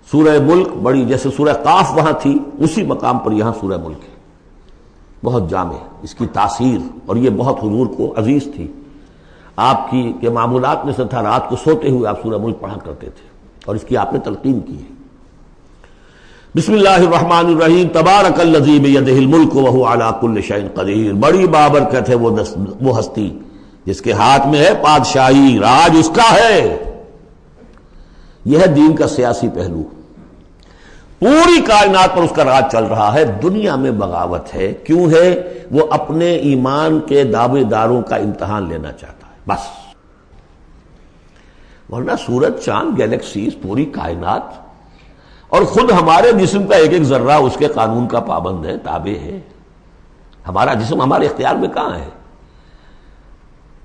سورہ ملک بڑی، جیسے سورہ قاف وہاں تھی اسی مقام پر یہاں سورہ ملک ہے، بہت جامع اس کی تاثیر، اور یہ بہت حضور کو عزیز تھی۔ آپ کی کے معمولات میں سے تھا رات کو سوتے ہوئے آپ سورہ ملک پڑھا کرتے تھے، اور اس کی آپ نے تلقین کی ہے۔ بسم اللہ الرحمن الرحیم، تبارک الذی بیدہ الملک وہو علی کل شیء قدیر، بڑی بابرکت ہے وہ ہستی جس کے ہاتھ میں ہے بادشاہی، راج اس کا ہے۔ یہ ہے دین کا سیاسی پہلو، پوری کائنات پر اس کا راج چل رہا ہے۔ دنیا میں بغاوت ہے، کیوں ہے؟ وہ اپنے ایمان کے دعوے داروں کا امتحان لینا چاہتا ہے بس، ورنہ سورج، چاند، گیلیکسیز، پوری کائنات اور خود ہمارے جسم کا ایک ایک ذرہ اس کے قانون کا پابند ہے، تابع ہے۔ ہمارا جسم ہمارے اختیار میں کہاں ہے؟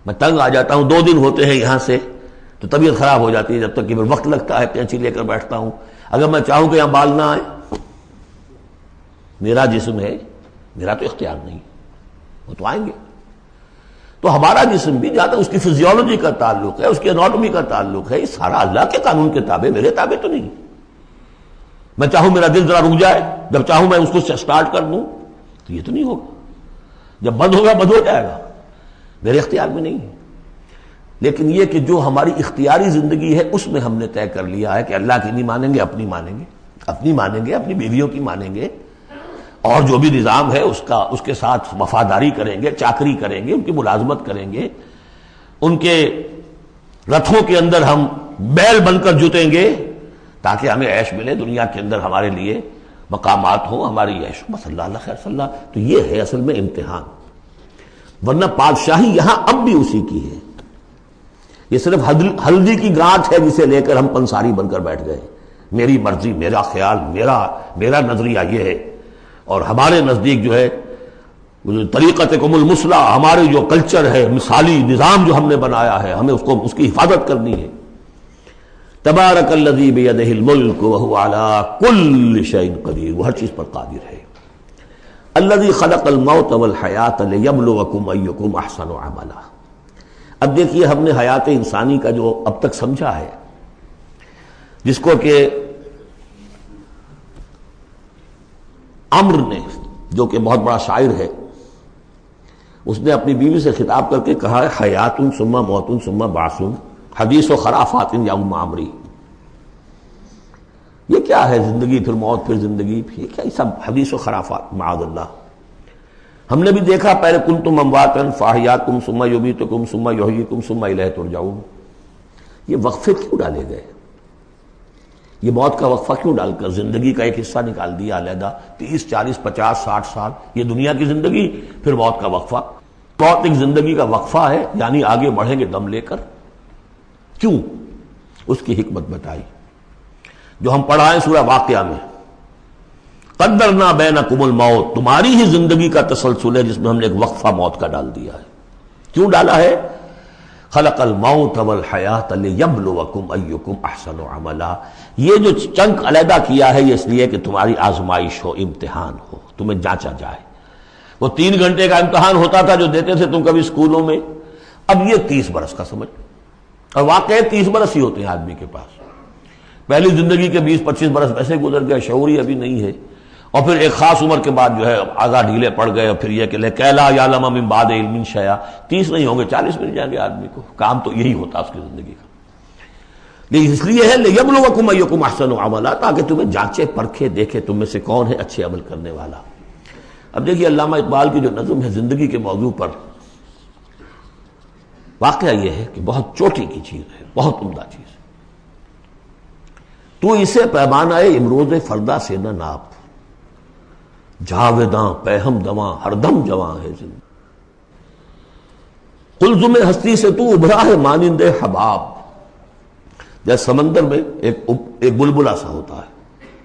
میں تنگ آ جاتا ہوں، 2 دن ہوتے ہیں یہاں سے تو طبیعت خراب ہو جاتی ہے، جب تک کہ پھر وقت لگتا ہے کینچی لے کر بیٹھتا ہوں۔ اگر میں چاہوں کہ یہاں بال نہ آئے، میرا جسم ہے، میرا تو اختیار نہیں، وہ تو آئیں گے۔ تو ہمارا جسم بھی جہاں تک اس کی فزیولوجی کا تعلق ہے، اس کی اناٹومی کا تعلق ہے، یہ سارا اللہ کے قانون کے تابع، میرے تابع تو نہیں۔ میں چاہوں میرا دل ذرا رک جائے، جب چاہوں میں اس کو سٹارٹ کر دوں تو یہ تو نہیں ہوگا، جب بند ہوگا بند ہو جائے گا، میرے اختیار میں نہیں ہے۔ لیکن یہ کہ جو ہماری اختیاری زندگی ہے اس میں ہم نے طے کر لیا ہے کہ اللہ کی نہیں مانیں گے، اپنی مانیں گے، اپنی مانیں گے، اپنی بیویوں کی مانیں گے، اور جو بھی نظام ہے اس کے ساتھ وفاداری کریں گے، چاکری کریں گے، ان کی ملازمت کریں گے، ان کے رتھوں کے اندر ہم بیل بن کر جتیں گے تاکہ ہمیں عیش ملے، دنیا کے اندر ہمارے لیے مقامات ہوں، ہماری عیش ہو، بس اللہ خیر صلی اللہ۔ تو یہ ہے اصل میں امتحان، ورنہ بادشاہی یہاں اب بھی اسی کی ہے۔ یہ صرف ہلدی کی گانٹھ ہے جسے لے کر ہم پنساری بن کر بیٹھ گئے، میری مرضی، میرا خیال، میرا نظریہ یہ ہے، اور ہمارے نزدیک جو ہے طریقتکم المثلی، ہمارے جو کلچر ہے، مثالی نظام جو ہم نے بنایا ہے، ہمیں اس کی حفاظت کرنی ہے۔ تبارک الذی بیدہ الملک وہو علی کل شیء قدیر، وہ ہر چیز پر قادر ہے۔ الذی خلق الموت والحیاۃ لیبلوکم ایکم احسن عملا۔ اب دیکھیے ہم نے حیات انسانی کا جو اب تک سمجھا ہے، جس کو کہ عمر نے، جو کہ بہت بڑا شاعر ہے، اس نے اپنی بیوی سے خطاب کر کے کہا ہے حیات ثم موت ثم بعث حدیث و خرافات یا ام عمری۔ یہ کیا ہے؟ زندگی پھر موت پھر زندگی، یہ کیا؟ یہ سب حدیث و خرافات، معاذ اللہ۔ ہم نے بھی دیکھا پہلے کنتم امواتا فاحیاکم ثم یمیتکم ثم یحییکم ثم الیہ ترجعون۔ یہ وقفے کیوں ڈالے گئے؟ یہ موت کا وقفہ کیوں ڈال کر زندگی کا ایک حصہ نکال دیا علیحدہ؟ 30 40 50 60 سال یہ دنیا کی زندگی، پھر موت کا وقفہ۔ موت ایک زندگی کا وقفہ ہے، یعنی آگے بڑھیں گے دم لے کر۔ کیوں؟ اس کی حکمت بتائی جو ہم پڑھائیں سورہ واقعہ میں، قدرنا بینکم الموت، تمہاری ہی زندگی کا تسلسل ہے جس میں ہم نے ایک وقفہ موت کا ڈال دیا ہے۔ کیوں ڈالا ہے؟ خلق الموت والحیاۃ لیبلوکم ایکم احسن عملا۔ یہ جو چنک علیحدہ کیا ہے یہ اس لیے کہ تمہاری آزمائش ہو، امتحان ہو، تمہیں جانچا جائے۔ وہ 3 گھنٹے کا امتحان ہوتا تھا جو دیتے تھے تم کبھی اسکولوں میں، اب یہ 30 برس کا سمجھ، اور واقعی 30 برس ہی ہوتے ہیں آدمی کے پاس۔ پہلی زندگی کے 20 25 برس ویسے گزر گئے، شعور ہی ابھی نہیں ہے، اور پھر ایک خاص عمر کے بعد جو ہے آزاد ڈھیلے پڑ گئے، اور پھر یہ کہ لا یعلم من بعد علم شیئا، 30 نہیں ہوں گے 40 مل جائیں گے آدمی کو، کام تو یہی ہوتا اس کی زندگی کا۔ لیکن اس لیے ہے لیبلوکم ایکم احسن عملا، تاکہ تمہیں جانچے پرکھے دیکھے تم میں سے کون ہے اچھے عمل کرنے والا۔ اب دیکھیے علامہ اقبال کی جو نظم ہے زندگی کے موضوع پر، واقعہ یہ ہے کہ بہت چوٹی کی چیز ہے، بہت عمدہ چیز ہے۔ تو اسے پیمانہ امروز فردا سے نہ ناپ، جاویداں پہم دواں ہر دم جواں ہے زندگی۔ قلزم ہستی سے تو ابھرا ہے مانند حباب، جیسے سمندر میں ایک بلبلا سا ہوتا ہے،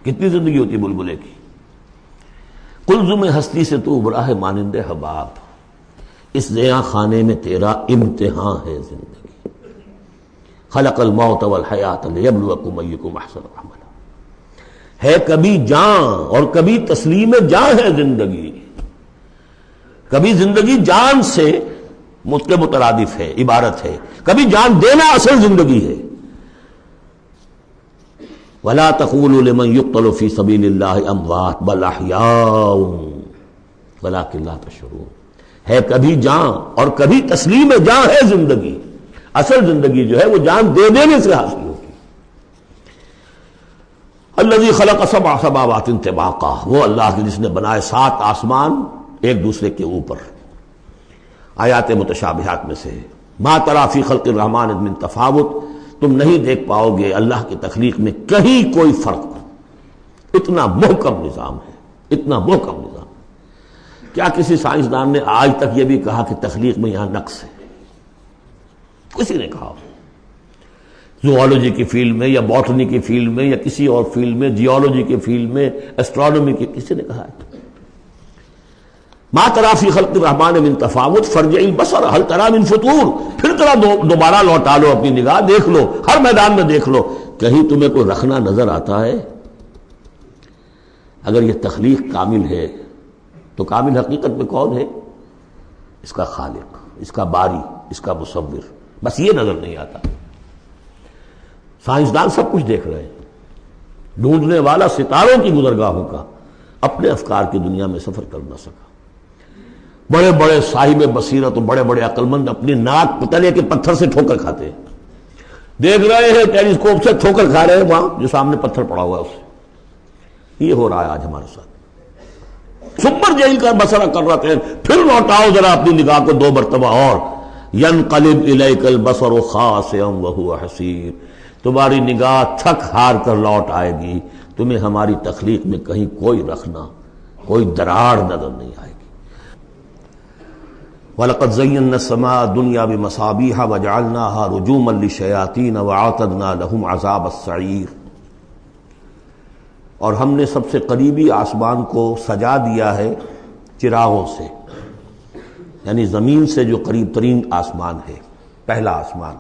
کتنی زندگی ہوتی ہے بلبلے کی۔ قلزم ہستی سے تو ابھرا ہے مانند حباب، اس زیاں خانے میں تیرا امتحان ہے زندگی۔ خلق الموت والحیات لیبلوکم ایکم احسن عملا۔ ہے کبھی جاں اور کبھی تسلیم جاں ہے زندگی، کبھی زندگی جان سے مترادف ہے، عبارت ہے، کبھی جان دینا اصل زندگی ہے۔ ولا تقولوا لمن يقتل في سبيل الله اموات بل احیاء ولكن لا تشعرون. ہے کبھی جان اور کبھی تسلیم جان ہے زندگی. اصل زندگی جو ہے وہ جان دے دینے سے حاصل ہوگی. الذي خلق سبع سماوات طباقا، وہ اللہ جس نے بنائے 7 آسمان ایک دوسرے کے اوپر. آیات متشابہات میں سے ما تری فی خلق الرحمن من تفاوت، تم نہیں دیکھ پاؤ گے اللہ کی تخلیق میں کہیں کوئی فرق. اتنا محکم نظام ہے، اتنا محکم نظام. کیا کسی سائنسدان نے آج تک یہ بھی کہا کہ تخلیق میں یہاں نقص ہے؟ کسی نے کہا؟ زوالوجی کی فیلڈ میں یا باٹنی کی فیلڈ میں یا کسی اور فیلڈ میں، جیولوجی کی فیلڈ میں، ایسٹرونومی کی، کسی نے کہا ہے؟ ما تری فی خلق الرحمن من تفاوت فارجع البصر هل تری من فطور، پھر ذرا دوبارہ لوٹا لو اپنی نگاہ، دیکھ لو، ہر میدان میں دیکھ لو، کہیں تمہیں کوئی رکھنا نظر آتا ہے؟ اگر یہ تخلیق کامل ہے تو کامل حقیقت میں کون ہے؟ اس کا خالق، اس کا باری، اس کا مصور. بس یہ نظر نہیں آتا. سائنسدان سب کچھ دیکھ رہے ہیں. ڈھونڈنے والا ستاروں کی گزرگاہوں کا اپنے افکار کی دنیا میں سفر کر نہ سکا. بڑے بڑے صاحب بصیرت اور بڑے بڑے عقل مند اپنی ناک پتلے کے پتھر سے ٹھوکر کھاتے ہیں. دیکھ رہے ہیں ٹیلیسکوپ سے ٹھوکر کھا رہے ہیں وہاں جو سامنے پتھر پڑا ہوا ہے اس سے. یہ ہو رہا ہے آج ہمارے ساتھ. سپر جیل کا مسئلہ کر رہے ہیں، پھر لوٹاؤ ذرا اپنی نگاہ کو 2 مرتبہ اور. ينقلب الیک البصر خاسئا وهو حسیر، تمہاری نگاہ تھک ہار کر لوٹ آئے گی، تمہیں ہماری تخلیق میں کہیں کوئی رکھنا، کوئی دراڑ نظر نہیں آئے گی. وَلَقَدْ زَيَّنَّا السَّمَاءَ الدُّنْيَا بِمَصَابِيحَ وَجَعَلْنَاهَا رُجُومًا لِلشَّيَاطِينَ وَأَعْتَدْنَا لَهُمْ عَذَابَ السَّعِيرِ. اور ہم نے سب سے قریبی آسمان کو سجا دیا ہے چراغوں سے، یعنی زمین سے جو قریب ترین آسمان ہے، پہلا آسمان،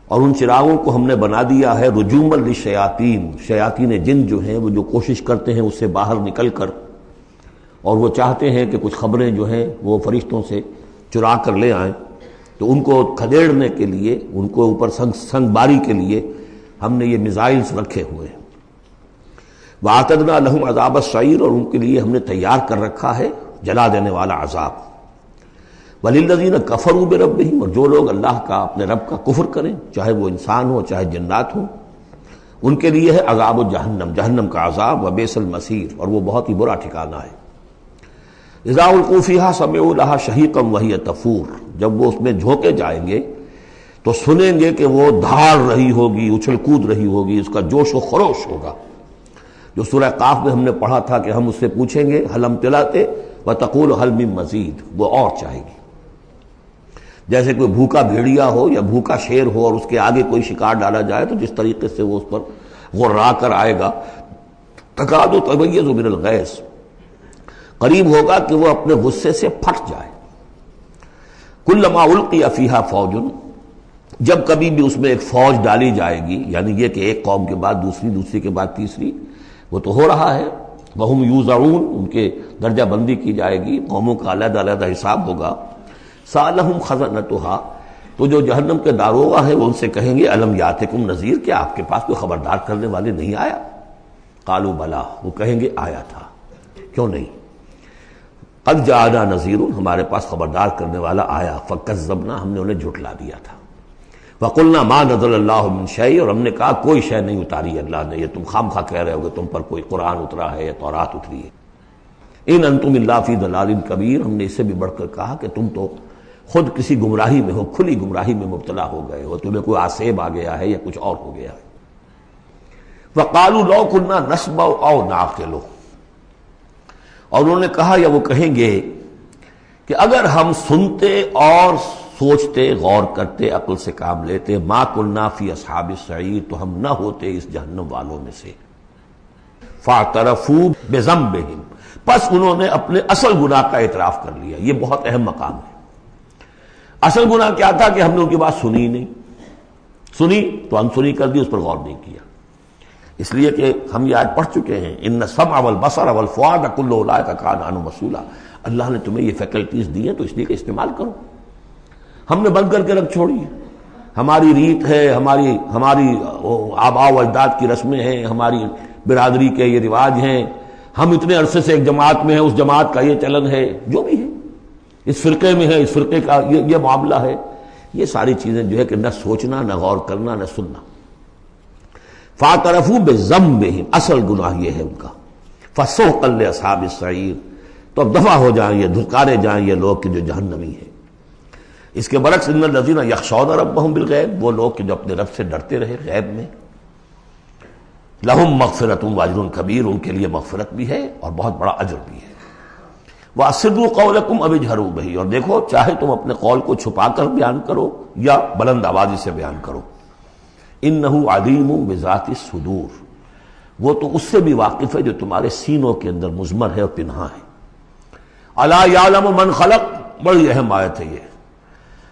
اور ان چراغوں کو ہم نے بنا دیا ہے رجوما للشیاطین، شیاطین جن جو ہیں وہ جو کوشش کرتے ہیں اس سے باہر نکل کر، اور وہ چاہتے ہیں کہ کچھ خبریں جو ہیں وہ فرشتوں سے چرا کر لے آئیں، تو ان کو کھدیڑنے کے لیے، ان کو اوپر سنگ باری کے لیے ہم نے یہ میزائلز رکھے ہوئے ہیں. وَأَعْتَدْنَا لَهُمْ عَذَابَ السَّعِيرِ، اور ان کے لیے ہم نے تیار کر رکھا ہے جلا دینے والا عذاب. وَلِلَّذِينَ كَفَرُوا بِرَبِّهِمْ، اور جو لوگ اللہ کا، اپنے رب کا کفر کریں، چاہے وہ انسان ہو چاہے جنات ہوں، ان کے لیے ہے عذاب جہنم، جہنم کا عذاب. وَبِئْسَ الْمَصِيرُ، اور وہ بہت ہی برا ٹھکانہ ہے. اذا القوا فیہا سمعوا لہا شہیقا وہی تفور، جب وہ اس میں جھونکے جائیں گے تو سنیں گے کہ وہ دھاڑ رہی ہوگی، اچھل کود رہی ہوگی، اس کا جوش و خروش ہوگا. جو سورہ قاف میں ہم نے پڑھا تھا کہ ہم اس سے پوچھیں گے حل امتلأت وتقول حل من مزید، وہ اور چاہے گی. جیسے کوئی بھوکا بھیڑیا ہو یا بھوکا شیر ہو اور اس کے آگے کوئی شکار ڈالا جائے تو جس طریقے سے وہ اس پر غرا کر آئے گا، تکاد تمیز من الغیظ، قریب ہوگا کہ وہ اپنے غصے سے پھٹ جائے. کلما القی فیہا فوج، جب کبھی بھی اس میں ایک فوج ڈالی جائے گی، یعنی یہ کہ ایک قوم کے بعد دوسری، دوسری کے بعد تیسری، وہ تو ہو رہا ہے. وہم یوزعون، ان کے درجہ بندی کی جائے گی، قوموں کا علیحدہ علیحدہ حساب ہوگا. سألہم خزنتہا، تو جو جہنم کے داروغہ ہیں وہ ان سے کہیں گے الم یاتکم نذیر، کیا آپ کے پاس کوئی خبردار کرنے والے نہیں آیا؟ قالوا بلا، وہ کہیں گے آیا تھا، کیوں نہیں؟ قد جاءنا نذیر، ہمارے پاس خبردار کرنے والا آیا. فکذبنا، ہم نے انہیں جھٹلا دیا تھا. وقلنا ما نزل اللہ من شیء، اور ہم نے کہا کوئی شے نہیں اتاری اللہ نے، یہ تم خام خواہ کہہ رہے ہو کہ تم پر کوئی قرآن اترا ہے یا تورات اتری ہے. ان انتم الا فی ضلال کبیر، ہم نے اس سے بھی بڑھ کر کہا کہ تم تو خود کسی گمراہی میں ہو، کھلی گمراہی میں مبتلا ہو گئے ہو، تمہیں کوئی آسیب آ گیا ہے یا کچھ اور ہو گیا ہے. وقالوا لو كنا نسمع او نعقل، اور انہوں نے کہا یا وہ کہیں گے کہ اگر ہم سنتے اور سوچتے، غور کرتے، عقل سے کام لیتے، ما كنا فی اصحاب السعیر، تو ہم نہ ہوتے اس جہنم والوں میں سے. فاعترفوا بذنبهم، پس انہوں نے اپنے اصل گناہ کا اعتراف کر لیا. یہ بہت اہم مقام ہے. اصل گناہ کیا تھا کہ ہم نے ان کی بات سنی نہیں، سنی تو انسنی کر دی، اس پر غور نہیں کیا. اس لیے کہ ہم یہ آج پڑھ چکے ہیں ان السمع والبصر والفؤاد کل اولئک کان عنہ مسئولا. اللہ نے تمہیں یہ فیکلٹیز دی ہیں تو اس لیے کہ استعمال کرو. ہم نے بند کر کے رکھ چھوڑی ہے. ہماری ریت ہے، ہماری آباء و اجداد کی رسمیں ہیں، ہماری برادری کے یہ رواج ہیں، ہم اتنے عرصے سے ایک جماعت میں ہیں، اس جماعت کا یہ چلن ہے، جو بھی ہے، اس فرقے میں ہے، اس فرقے کا یہ معاملہ ہے، یہ ساری چیزیں جو ہے کہ نہ سوچنا، نہ غور کرنا، نہ سننا۔ فاعترفوا بذنبہم، اصل گناہ یہ ہے ان کا، فسحقا لاصحاب السعیر، تو اب دفع ہو جائیں یہ، دھتکارے جائیں یہ لوگ کہ جو جہنمی ہیں۔ اس کے برعکس ان الذین یخشون ربہم بالغیب، وہ لوگ کہ جو اپنے رب سے ڈرتے رہے غیب میں، لہم مغفرۃ واجر کبیر، ان کے لیے مغفرت بھی ہے اور بہت بڑا اجر بھی ہے۔ واسروا قولکم او اجہروا بہ، اور دیکھو چاہے تم اپنے قول کو چھپا کر بیان کرو یا بلند آوازی سے بیان کرو، انہ علیم بذات الصدور، وہ تو اس سے بھی واقف ہے جو تمہارے سینوں کے اندر مضمر ہے اور پنہاں ہے۔ الا یعلم من خلق، بڑی اہم آیت ہے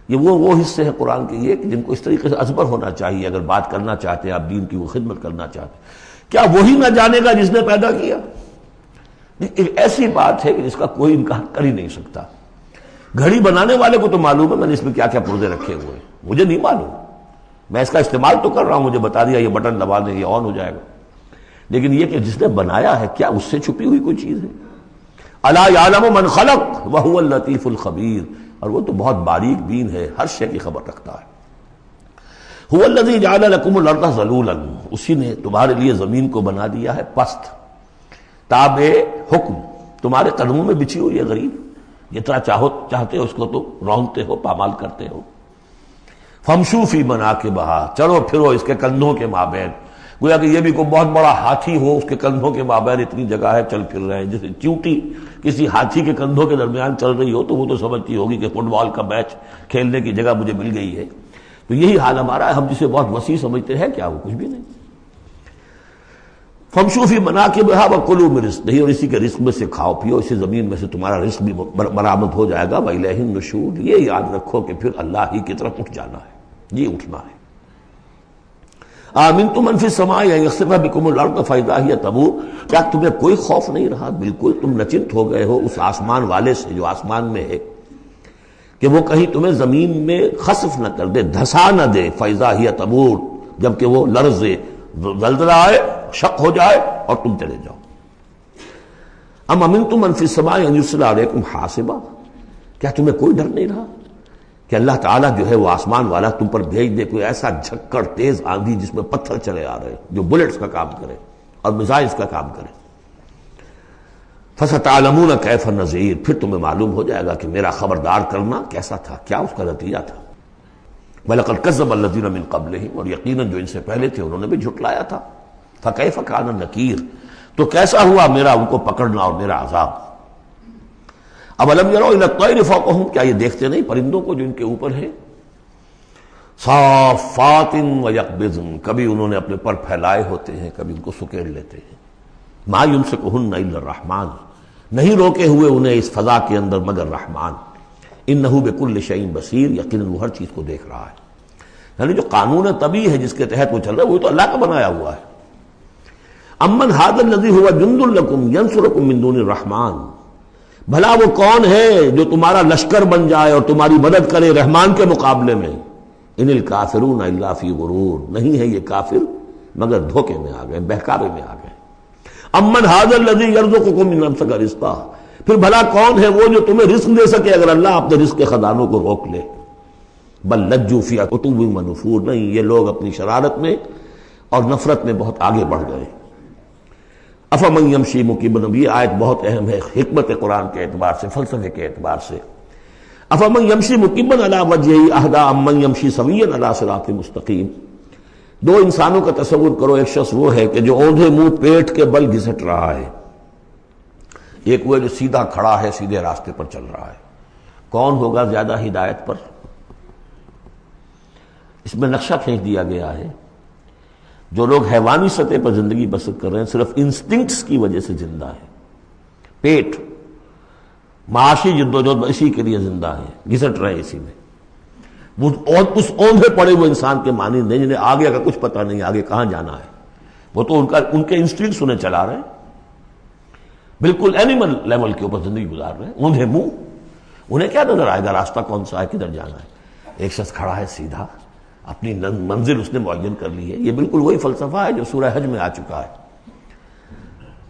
یہ وہ حصے ہیں قرآن کے یہ کہ جن کو اس طریقے سے ازبر ہونا چاہیے اگر بات کرنا چاہتے ہیں آپ، دین کی وہ خدمت کرنا چاہتے ہیں۔ کیا وہی نہ جانے گا جس نے پیدا کیا؟ ایک ایسی بات ہے کہ جس کا کوئی انکار کر ہی نہیں سکتا۔ گھڑی بنانے والے کو تو معلوم ہے میں نے اس میں کیا کیا پرزے رکھے ہوئے ہیں، مجھے نہیں معلوم، میں اس کا استعمال تو کر رہا ہوں، مجھے بتا دیا یہ بٹن دبا دیں یہ آن ہو جائے گا، لیکن یہ کہ جس نے بنایا ہے کیا اس سے چھپی ہوئی کوئی چیز ہے؟ الا یعلم من خلق وهو اللطیف الخبیر، اور وہ تو بہت باریک بین ہے، ہر شے کی خبر رکھتا ہے۔ هو الذی جعل لکم الارض ذلولا، اسی نے تمہارے لیے زمین کو بنا دیا ہے پست، تابع حکم، تمہارے قدموں میں بچھی ہوئی ہے غریب، جتنا چاہتے ہو اس کو تو رونتے ہو، پامال کرتے ہو۔ فامشوا فی مناکبہا، چلو پھرو اس کے کندھوں کے مابین، گویا کہ یہ بھی کوئی بہت بڑا ہاتھی ہو، اس کے کندھوں کے مابین اتنی جگہ ہے، چل پھر رہے ہیں، جیسے چیونٹی کسی ہاتھی کے کندھوں کے درمیان چل رہی ہو تو وہ تو سمجھتی ہوگی کہ فٹ بال کا میچ کھیلنے کی جگہ مجھے مل گئی ہے۔ تو یہی حال ہمارا ہے، ہم جسے بہت وسیع سمجھتے ہیں کیا وہ کچھ بھی نہیں۔ فامشوا فی مناکبہا وکلوا من رزقہ، اور اسی کے رزق میں سے کھاؤ پیو، اسی زمین میں سے تمہارا رزق بھی برآمد ہو جائے گا۔ وإلیہ النشور، یہ یاد رکھو کہ پھر اللہ ہی کی طرف اٹھ جانا ہے، یہ اٹھنا ہے۔ آمنتم من فی السماء ان یخسف بکم الارض فاذا ہی تمور، کیا تمہیں کوئی خوف نہیں رہا؟ بالکل تم نچنت ہو گئے ہو اس آسمان والے سے جو آسمان میں ہے کہ وہ کہیں تمہیں زمین میں خسف نہ کر دے، دھسا نہ دے، فاذا ہی تمور، جبکہ وہ لرزے، زلزلہ آئے، شق ہو جائے اور تم چلے جاؤ۔ ام امنتم من فی السماء ان یرسل علیکم حاصبا، کیا تمہیں کوئی ڈر نہیں رہا کہ اللہ تعالیٰ جو ہے وہ آسمان والا تم پر بھیج دے کوئی ایسا جھکڑ تیز آندھی جس میں پتھر چلے آ رہے جو بلٹس کا کام کرے اور میزائلز کا کام کرے۔ فَسَتَعْلَمُونَ كَيْفَ النَّذِيرُ، پھر تمہیں معلوم ہو جائے گا کہ میرا خبردار کرنا کیسا تھا، کیا اس کا نتیجہ تھا۔ وَلَقَدْ كَذَّبَ الَّذِينَ مِن قَبْلِهِمْ، اور یقیناً جو ان سے پہلے تھے انہوں نے بھی جھٹلایا تھا۔ فَكَيْفَ كَانَ النَّكِيرُ، تو کیسا ہوا میرا ان کو پکڑنا اور میرا عذاب۔ اَوَلَمْ يَرَوْا إِلَى الطَّيْرِ فَوْقَهُمْ، کیا یہ دیکھتے نہیں پرندوں کو جو ان کے اوپر ہے؟ صافات ویقبضن، کبھی انہوں نے اپنے پر پھیلائے ہوتے ہیں، کبھی ان کو سکیڑ لیتے ہیں۔ ما یمسکہن الا الرحمن، نہیں روکے ہوئے انہیں اس فضا کے اندر مگر رحمان۔ انہ بکل شیء بصیر، یقیناً وہ ہر چیز کو دیکھ رہا ہے۔ یعنی جو قانون طبیعی ہے جس کے تحت وہ چل رہا ہے وہ تو اللہ کا بنایا ہوا ہے۔ امن ھذا الذی هو جند لکم ینصرکم من دون الرحمن، بھلا وہ کون ہے جو تمہارا لشکر بن جائے اور تمہاری مدد کرے رحمان کے مقابلے میں؟ ان الکافرون الا فی غرور، نہیں ہے یہ کافر مگر دھوکے میں آ گئے، بہکاوے میں آ گئے۔ امن ھذا الذی یرزقکم من امسک رزقہ، پھر بھلا کون ہے وہ جو تمہیں رزق دے سکے اگر اللہ اپنے رزق کے خزانوں کو روک لے؟ بل لجوا فی عتو ونفور، نہیں یہ لوگ اپنی شرارت میں اور نفرت میں بہت آگے بڑھ گئے۔ افمن یمشی مکبا، یہ آیت بہت اہم ہے حکمت قرآن کے اعتبار سے، فلسفے کے اعتبار سے۔ افمن یمشی مکبا علی وجہہ اہدی امن یمشی سویا علی صراط مستقیم، دو انسانوں کا تصور کرو، ایک شخص وہ ہے کہ جو اوندھے منہ پیٹ کے بل گھسٹ رہا ہے، ایک وہ جو سیدھا کھڑا ہے، سیدھے راستے پر چل رہا ہے۔ کون ہوگا زیادہ ہدایت پر؟ اس میں نقشہ کھینچ دیا گیا ہے، جو لوگ حیوانی سطح پر زندگی بسر کر رہے ہیں صرف انسٹنکٹس کی وجہ سے زندہ ہیں، پیٹ معاشی جدوجہد اسی کے لیے زندہ ہیں، گھسٹ رہے ہیں اسی میں۔ وہ اس اوندھے پڑے ہوئے انسان کے معنی نہیں جنہیں آگے کا کچھ پتہ نہیں، آگے کہاں جانا ہے، وہ تو ان کے انسٹنکٹس انہیں چلا رہے ہیں، بالکل اینیمل لیول کے اوپر زندگی گزار رہے ہیں، اوندھے منہ۔ انہیں کیا نظر آئے گا راستہ کون سا ہے، کدھر جانا ہے؟ ایک شخص کھڑا ہے سیدھا، اپنی منزل اس نے معین کر لی ہے۔ یہ بالکل وہی فلسفہ ہے جو سورہ حج میں آ چکا ہے۔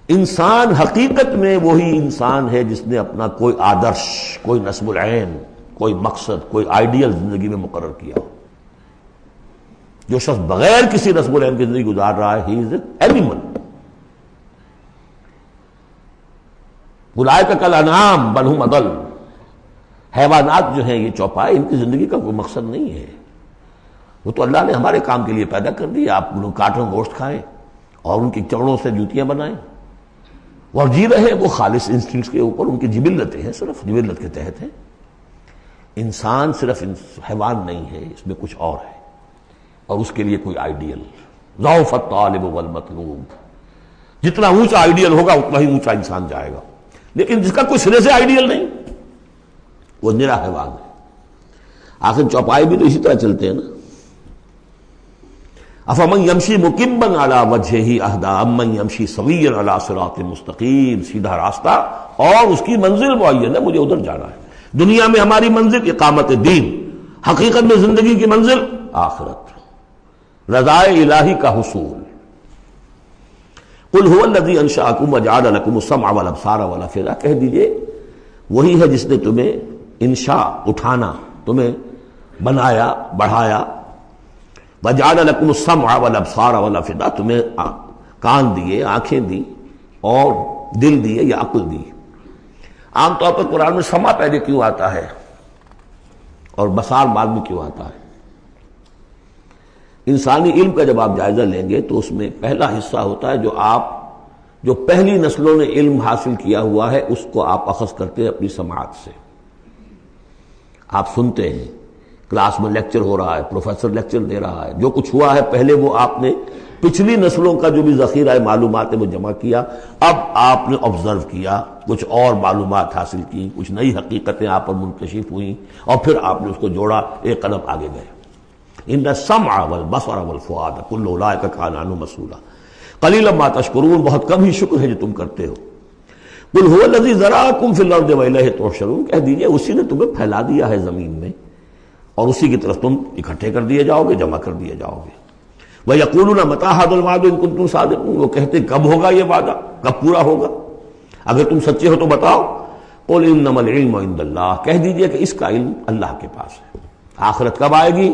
انسان حقیقت میں وہی انسان ہے جس نے اپنا کوئی آدرش، کوئی نصب العین، کوئی مقصد، کوئی آئیڈیل زندگی میں مقرر کیا ہو۔ جو شخص بغیر کسی نصب العین کی زندگی گزار رہا ہے، ہی از این اینیمل۔ اولئک کالانعام بل ھم اضل، حیوانات جو ہیں یہ چوپائے، ان کی زندگی کا کوئی مقصد نہیں ہے۔ وہ تو اللہ نے ہمارے کام کے لیے پیدا کر دی، آپ لوگ کاٹوں گوشت کھائیں اور ان کی چمڑوں سے جوتیاں بنائیں اور جی رہے، وہ خالص انسٹنکٹس کے اوپر، ان کی جبلتیں ہیں، صرف جبلت کے تحت ہیں۔ انسان صرف حیوان نہیں ہے، اس میں کچھ اور ہے، اور اس کے لیے کوئی آئیڈیل۔ ضعف الطالب والمطلوب، جتنا اونچا آئیڈیل ہوگا اتنا ہی اونچا انسان جائے گا، لیکن جس کا کوئی سرے سے آئیڈیل نہیں وہ نرا حیوان ہے۔ آخر چوپائے بھی تو اسی طرح چلتے ہیں نا۔ افمن یمشی مکبا علی وجہہ اہدی امن یمشی سویا علی صراط مستقیم، سیدھا راستہ اور اس کی منزل معین ہے، مجھے ادھر جانا ہے۔ دنیا میں ہماری منزل اقامت دین، حقیقت میں زندگی کی منزل آخرت، رضا الہی کا حصول۔ قل هو الذی انشأکم وجعل لکم السمع والابصار والافئدہ، کہہ دیجئے وہی ہے جس نے تمہیں انشاء، اٹھانا، تمہیں بنایا، بڑھایا، وجعل لکم السمع والابصار والافئدہ، تمہیں کان دیے، آنکھیں دی اور دل دیے یا عقل دی۔ عام طور پر قرآن میں سمع پہلے کیوں آتا ہے اور بصار بعد میں کیوں آتا ہے؟ انسانی علم کا جب آپ جائزہ لیں گے تو اس میں پہلا حصہ ہوتا ہے جو پہلی نسلوں نے علم حاصل کیا ہوا ہے، اس کو آپ اخذ کرتے ہیں اپنی سماعت سے۔ آپ سنتے ہیں، کلاس میں لیکچر ہو رہا ہے، پروفیسر لیکچر دے رہا ہے، جو کچھ ہوا ہے پہلے وہ آپ نے پچھلی نسلوں کا جو بھی ذخیرہ معلومات ہے وہ جمع کیا، اب آپ نے آبزرو کیا، کچھ اور معلومات حاصل کی، کچھ نئی حقیقتیں آپ پر منکشف ہوئیں، اور پھر آپ نے اس کو جوڑا، ایک قدم آگے گئے۔ ان السمع والبصر والفؤاد کل اولئک کان عنہ مسئولا قلیلا ما تشکرون، بہت کم ہی شکر ہے جو تم کرتے ہو۔ قل هو الذی ذرأکم فی الارض والیہ تحشرون، کہہ دیجئے اسی نے تمہیں پھیلا دیا ہے زمین میں اور اسی کی طرف تم اکٹھے کر دیے جاؤ گے، جمع کر دیے جاؤ گے۔ وَيَقُولُونَ مَتَىٰ هَٰذَا الْوَعْدُ إِن كُنتُمْ صَادِقِينَ، وہ کہتے کب ہوگا یہ وعدہ، کب پورا ہوگا، اگر تم سچے ہو تو بتاؤ۔ قُلْ إِنَّمَا الْعِلْمُ عِندَ اللَّهِ، کہہ دیجئے کہ اس کا علم اللہ کے پاس ہے۔ آخرت کب آئے گی؟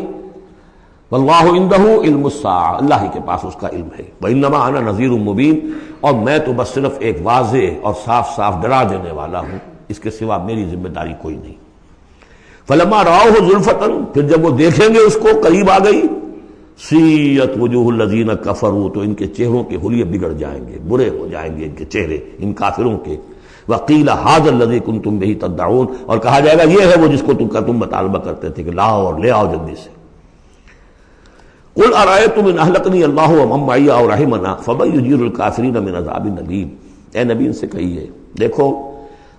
وَاللَّهُ عِندَهُ عِلْمُ السَّاعَةِ، اللہ ہی کے پاس اس کا علم ہے۔ وَإِنَّمَا أَنَا نَذِيرٌ مُّبِينٌ، اور میں تو بس صرف ایک واضح اور صاف صاف ڈرا دینے والا ہوں، اس کے سوا میری ذمہ داری کوئی نہیں۔ فَلَمَّا رَأَوْهُ زُلْفَةً، پھر جب وہ دیکھیں گے اس کو، قریب آ گئی، سیئت وجوہ الذین کفروا، تو ان کے چہروں کے حلیے بگڑ جائیں گے، برے ہو جائیں گے ان کے چہرے، ان کافروں کے۔ وقیل ھذا الذی کنتم بہ تدعون، اور کہا جائے گا یہ ہے وہ جس کو تم مطالبہ کرتے تھے کہ لاؤ اور لے آؤ جلدی سے۔ قل ارأیتم ان اہلکنی اللہ ومن معی او رحمنا فمن یجیر الکافرین من عذاب الیم، اے نبی ان سے کہیے دیکھو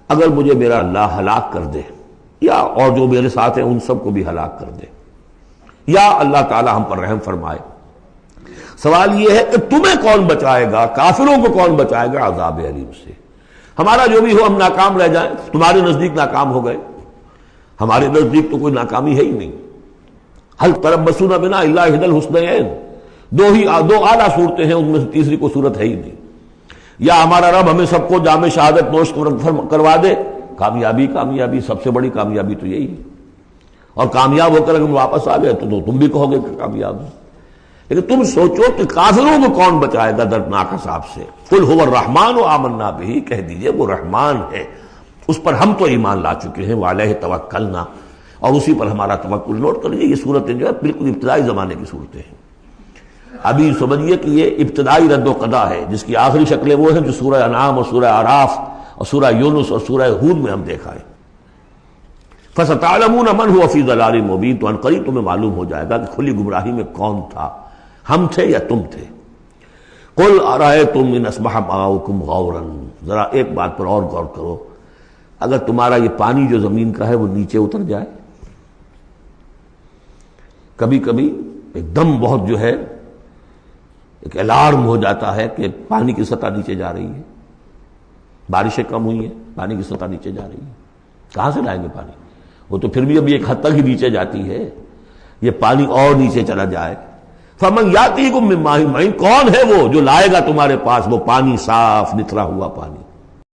اگر مجھے میرا اللہ ہلاک کر دے، یا اور جو میرے ساتھ ہیں ان سب کو بھی ہلاک کر دے، یا اللہ تعالی ہم پر رحم فرمائے، سوال یہ ہے کہ تمہیں کون بچائے گا، کافروں کو کون بچائے گا عذاب علیم سے؟ ہمارا جو بھی ہو ہم ناکام رہ جائیں، تمہارے نزدیک ناکام ہو گئے، ہمارے نزدیک تو کوئی ناکامی ہے ہی نہیں۔ هل تربصون بنا الا احدى الحسنيين، دو اعلیٰ صورتیں ہیں، ان میں سے تیسری کوئی صورت ہے ہی نہیں۔ یا ہمارا رب ہمیں سب کو جام شہادت نوش کروا دے، کامیابی سب سے بڑی کامیابی تو یہی ہے، اور کامیاب ہو کر اگر واپس آ گئے تو تم بھی کہو گے کہ کامیاب ہو۔ لیکن تم سوچو کہ کافروں کو کون بچائے گا دردناک عذاب سے؟ قل هو الرحمن آمنا به، کہہ دیجئے وہ رحمان ہے، اس پر ہم تو ایمان لا چکے ہیں، وعلیہ توکلنا، اور اسی پر ہمارا توکل۔ نوٹ کر لیجیے یہ صورتیں جو ہے بالکل ابتدائی زمانے کی صورتیں ہیں۔ ابھی سمجھیے کہ یہ ابتدائی رد و قضا ہے، جس کی آخری شکلیں وہ ہیں جو سورہ انعام اور سورہ اعراف اور سورہ یونس اور سورہ ہود میں ہم دیکھا ہے۔ فَسَتَعْلَمُونَ مَنْ هُوَ فِي ضَلَالٍ مُّبِينٍ، تو عنقریب تمہیں معلوم ہو جائے گا کہ کھلی گمراہی میں کون تھا، ہم تھے یا تم تھے۔ قُلْ أَرَأَيْتُمْ إِنْ أَصْبَحَ مَاؤُكُمْ غَوْرًا، ذرا ایک بات پر اور غور کرو، اگر تمہارا یہ پانی جو زمین کا ہے وہ نیچے اتر جائے، کبھی کبھی ایک دم بہت جو ہے ایک الارم ہو جاتا ہے کہ پانی کی سطح نیچے جا رہی ہے، بارشیں کم ہوئی ہیں، پانی کی سطح نیچے جا رہی ہے، کہاں سے لائیں گے پانی؟ وہ تو پھر بھی ابھی ایک حد تک ہی نیچے جاتی ہے، یہ پانی اور نیچے چلا جائے. فمن یاتیکم من ماء معین، کون ہے وہ جو لائے گا تمہارے پاس وہ پانی صاف نتھرا ہوا پانی.